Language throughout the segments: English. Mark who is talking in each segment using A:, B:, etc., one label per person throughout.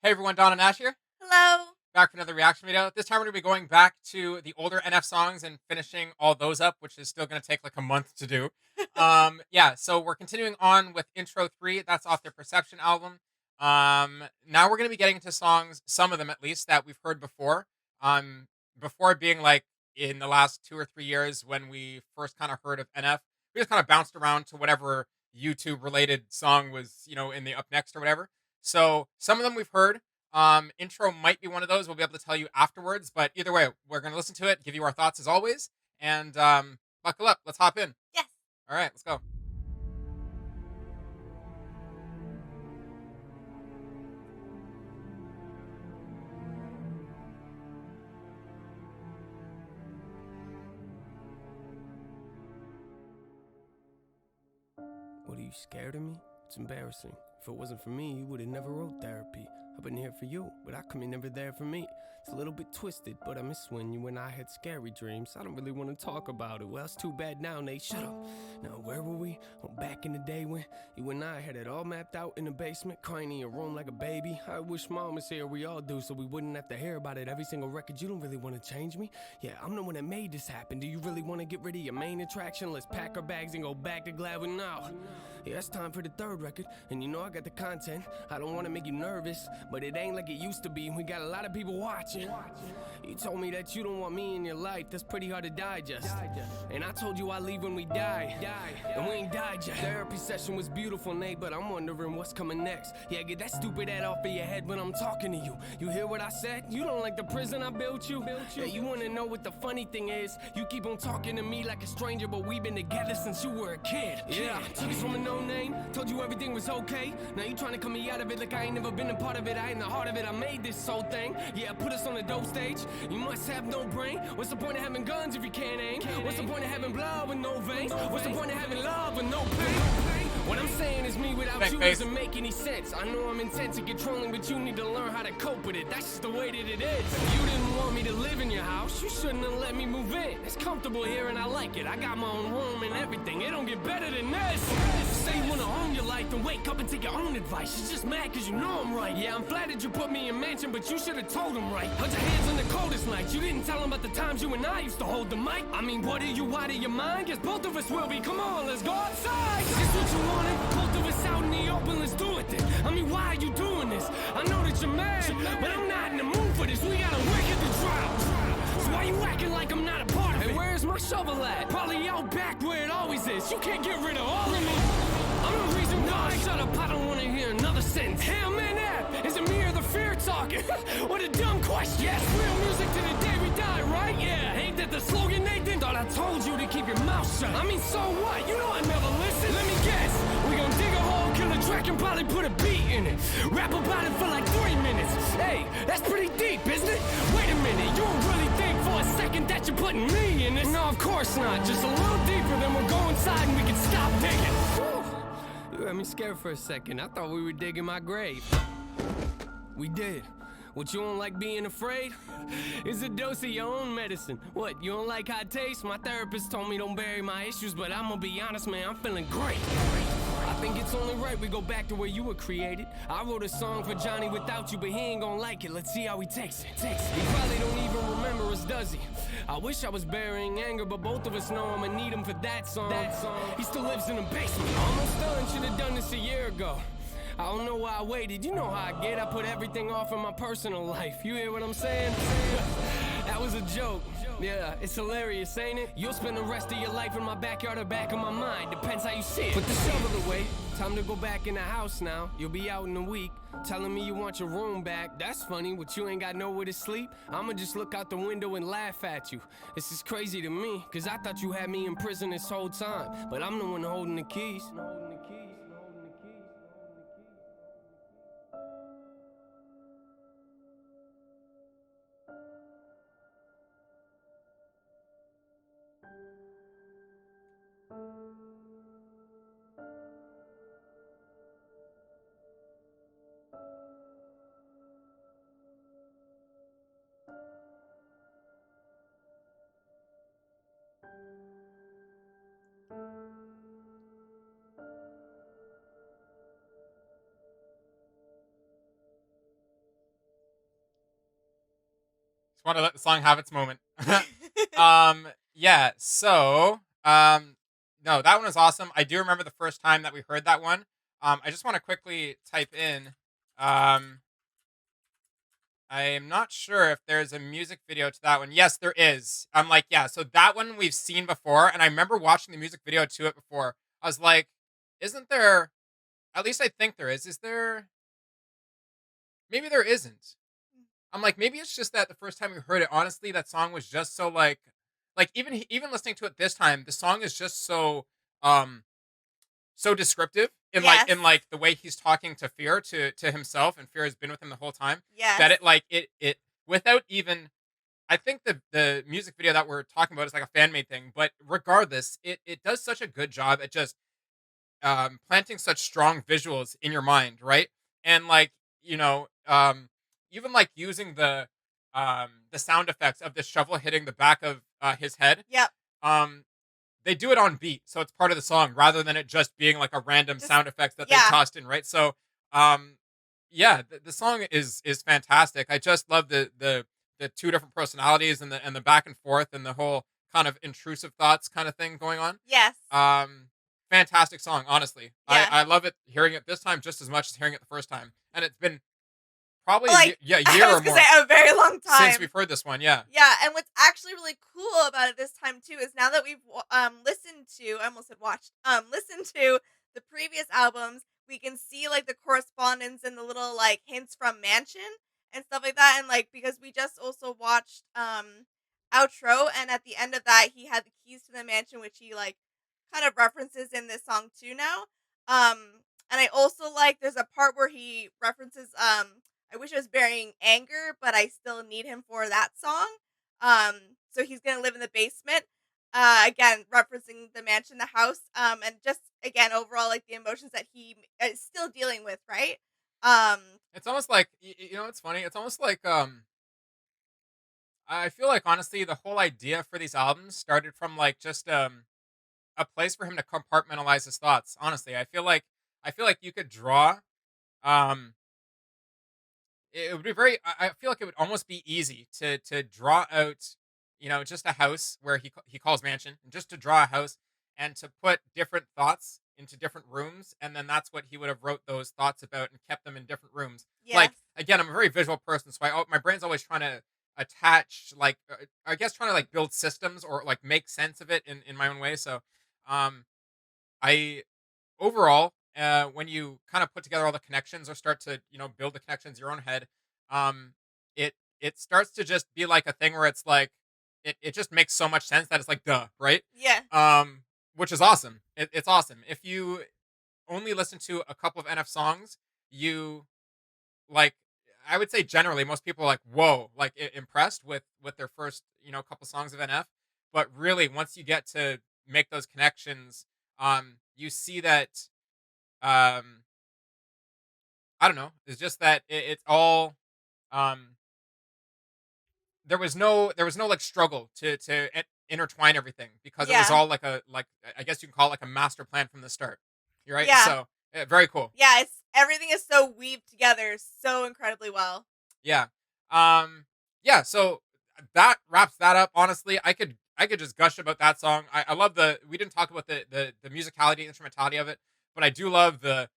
A: Hey everyone, Don and Ash here,
B: Hello.
A: back for another reaction video. This time we're going to be going back to the older NF songs and finishing all those up, which is still going to take like a month to do. Yeah, so we're continuing on with Intro 3. That's off their Perception album. Now we're going to be getting into songs, some of them at least, that we've heard before. Before being like in the last 2 or 3 years when we first kind of heard of NF, we just kind of bounced around to whatever YouTube related song was, in the up next or whatever. So some of them we've heard. Intro might be one of those. We'll be able to tell you afterwards. But either way, we're going to listen to it, give you our thoughts as always, and buckle up. Let's hop in.
B: Yes.
A: All right, let's go.
C: What, are you scared of me? It's embarrassing. If it wasn't for me, you would have never wrote therapy. I've been here for you, but how come you're never there for me? It's a little bit twisted, but I miss when you and I had scary dreams. I don't really want to talk about it. Well, it's too bad now, Nate. Shut up. Now, where were we? Oh, back in the day when you and I had it all mapped out in the basement, crying in your room like a baby. I wish Mom was here, we all do, so we wouldn't have to hear about it every single record. You don't really want to change me? Yeah, I'm the one that made this happen. Do you really want to get rid of your main attraction? Let's pack our bags and go back to Gladwin now. Yeah, it's time for the third record, and you know I got the content. I don't want to make you nervous, but it ain't like it used to be. We got a lot of people watching. You told me that you don't want me in your life. That's pretty hard to digest. And I told you I leave when we die. And we ain't died yet. Therapy session was beautiful, Nate, but I'm wondering what's coming next. Yeah, get that stupid head off of your head when I'm talking to you. You hear what I said? You don't like the prison I built you? Yeah, you wanna know what the funny thing is? You keep on talking to me like a stranger, but we've been together since you were a kid. Yeah, took us from a no name, told you everything was okay. Now you trying to cut me out of it like I ain't never been a part of it. I ain't the heart of it, I made this whole thing. Yeah, put us on the dope stage. You must have no brain. What's the point of having guns if you can't aim? What's the point of having blood with no veins? What's the point of having love with no pain? What I'm saying is me without
A: Thanks,
C: you
A: Face.
C: doesn't make any sense. I know I'm intense and controlling, but you need to learn how to cope with it. That's just the way that it is. If you didn't want me to live in your house, you shouldn't have let me move in. It's comfortable here and I like it. I got my own room and everything. It don't get better than this. Say you wanna own your life, then wake up and take your own advice. She's just mad cause you know I'm right. Yeah, I'm flattered you put me in mansion, but you should've told him right. Held your hands on the coldest nights. You didn't tell him about the times you and I used to hold the mic. I mean, what are you out of your mind? Guess both of us will be. Come on, let's go outside. Is this what you wanted? Both of us out in the open, let's do it then. I mean, why are you doing this? I know that you're mad, but I'm not in the mood for this. We gotta work at the trial. So why you acting like I'm not a part of it? Hey, where's my shovel at? Probably out back where it always is. You can't get rid of all of me. I'm the reason why. Shut up, I don't wanna hear another sentence. Hell, man, that is it me or the fear talking? What a dumb question. Yes, real music to the day we die, right? Yeah, ain't that the slogan, Nathan? Thought I told you to keep your mouth shut. I mean, so what? You know I never listen. Let me guess. We gon' dig a hole, kill a track, and probably put a beat in it. Rap about it for like 3 minutes. Hey, that's pretty deep, isn't it? Wait a minute, you don't really think for a second that you're putting me in this? No, of course not. Just a little deeper, then we'll go inside and we can stop digging. Whew. You had me scared for a second. I thought we were digging my grave. We did. What, you don't like being afraid? It's a dose of your own medicine. What, you don't like how it tastes? My therapist told me don't bury my issues, but I'm gonna be honest, man, I'm feeling great. I think it's only right we go back to where you were created. I wrote a song for Johnny without you, but he ain't gonna like it. Let's see how he takes it. He probably don't even remember us, does he? I wish I was burying anger, but both of us know I'ma need him for that song. He still lives in the basement. Almost done, should've done this a year ago. I don't know why I waited, you know how I get. I put everything off in my personal life. You hear what I'm saying? That was a joke. Yeah, it's hilarious, ain't it? You'll spend the rest of your life in my backyard or back of my mind. Depends how you see it. Put the shovel away. Time to go back in the house now. You'll be out in a week. Telling me you want your room back. That's funny, but you ain't got nowhere to sleep. I'ma just look out the window and laugh at you. This is crazy to me, cause I thought you had me in prison this whole time. But I'm the one holding the keys.
A: Just want to let the song have its moment. um, yeah. So, no, that one was awesome. I do remember the first time that we heard that one. I just want to quickly type in. Um, I am not sure if there's a music video to that one. Yes, there is. I'm like, yeah. So that one we've seen before, and I remember watching the music video to it before. I was like, isn't there? At least I think there is. Is there? Maybe there isn't. I'm like, maybe it's just that the first time we heard it, honestly, that song was just so like even listening to it this time, the song is just um, so descriptive in like
B: Yes.
A: the way he's talking to Fear to himself, and Fear has been with him the whole time.
B: Yes.
A: That it like it without even. I think the music video that we're talking about is like a fan made thing, but regardless, it does such a good job at just planting such strong visuals in your mind, right? And like you know, even like using the sound effects of the shovel hitting the back of his head.
B: Yep.
A: Um, they do it on beat, so it's part of the song rather than it just being like a random
B: Just
A: sound effects that they
B: yeah.
A: tossed in, right? So, um, yeah, the song is fantastic. I just love the two different personalities and the back and forth and the whole kind of intrusive thoughts kind of thing going on.
B: Yes.
A: Fantastic song, honestly.
B: Yeah.
A: I love it hearing it this time just as much as hearing it the first time, and it's been probably
B: Like,
A: a
B: I
A: year
B: was
A: or
B: gonna
A: more
B: say a very long time
A: since we've heard this one. Yeah,
B: Yeah, and what's actually really cool about it this time too is now that we've listened to, I almost said watched, listened to the previous albums, we can see like the correspondence and the little like hints from Mansion and stuff like that, and like because we just also watched Outro, and at the end of that he had the keys to the mansion, which he like kind of references in this song too now. And I also like there's a part where he references I wish I was burying anger, but I still need him for that song. So he's gonna live in the basement. Again, referencing the mansion, the house, and just again overall like the emotions that he is still dealing with, right? Um,
A: it's almost like you know. It's funny. It's almost like I feel like honestly, the whole idea for these albums started from like just a place for him to compartmentalize his thoughts. Honestly, I feel like you could draw um it would be very I feel like it would almost be easy to draw out just a house where he calls mansion, and just to draw a house and to put different thoughts into different rooms, and then that's what he would have wrote those thoughts about and kept them in different rooms.
B: yes,
A: Like again, I'm a very visual person, so my brain's always trying to attach like I guess trying to like build systems or like make sense of it in my own way. So um I overall, when you kind of put together all the connections or start to build the connections in your own head, um, it starts to just be like a thing where it's like it just makes so much sense that it's like duh, right?
B: yeah,
A: Which is awesome. It's awesome. If you only listen to a couple of NF songs, you like. I would say generally most people are like whoa, like impressed with their first couple songs of NF, but really once you get to make those connections, you see that um I don't know. It's just that it's all um there was no like struggle to intertwine everything because it was
B: yeah,
A: all like a like I guess you can call it like a master plan from the start. You're right.
B: yeah,
A: So very cool.
B: yeah. It's everything is so weaved together so incredibly well.
A: Yeah. Yeah. So that wraps that up. Honestly, I could just gush about that song. I love the. We didn't talk about the musicality, instrumentality of it, but I do love the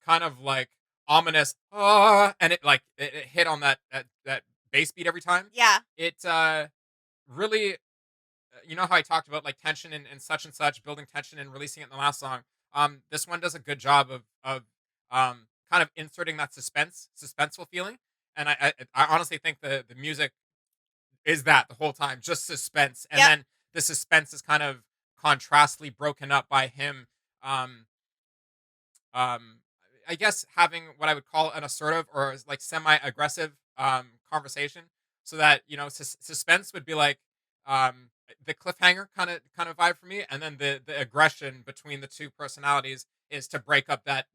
A: kind of like ominous and it like it hit on that bass beat every time.
B: Yeah,
A: It really you know how I talked about like tension and such, building tension and releasing it in the last song. This one does a good job of kind of inserting that suspenseful feeling, and I honestly think the music is that the whole time, just suspense, and
B: yep,
A: then the suspense is kind of contrastly broken up by him, um, um, I guess having what I would call an assertive or like semi-aggressive conversation, so that suspense would be like the cliffhanger kind of vibe for me, and then the aggression between the two personalities is to break up that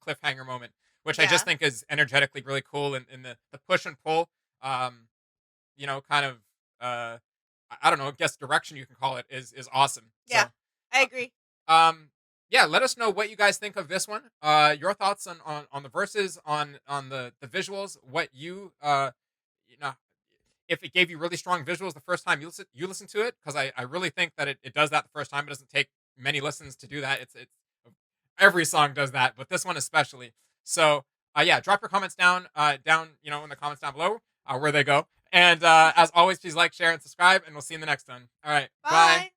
A: cliffhanger moment, which I
B: yeah,
A: just think is energetically really cool, and in the push and pull, um, kind of I don't know, I guess direction you can call it is awesome.
B: yeah.
A: So
B: I
A: uh,
B: agree.
A: yeah, let us know what you guys think of this one. Your thoughts on the verses, on the visuals, what you know if it gave you really strong visuals the first time you listen to it, because I really think that it does that the first time. It doesn't take many listens to do that. It's every song does that, but this one especially. So yeah, drop your comments down in the comments down below where they go. And as always, please like, share, and subscribe, and we'll see you in the next one. All right, bye.
B: Bye.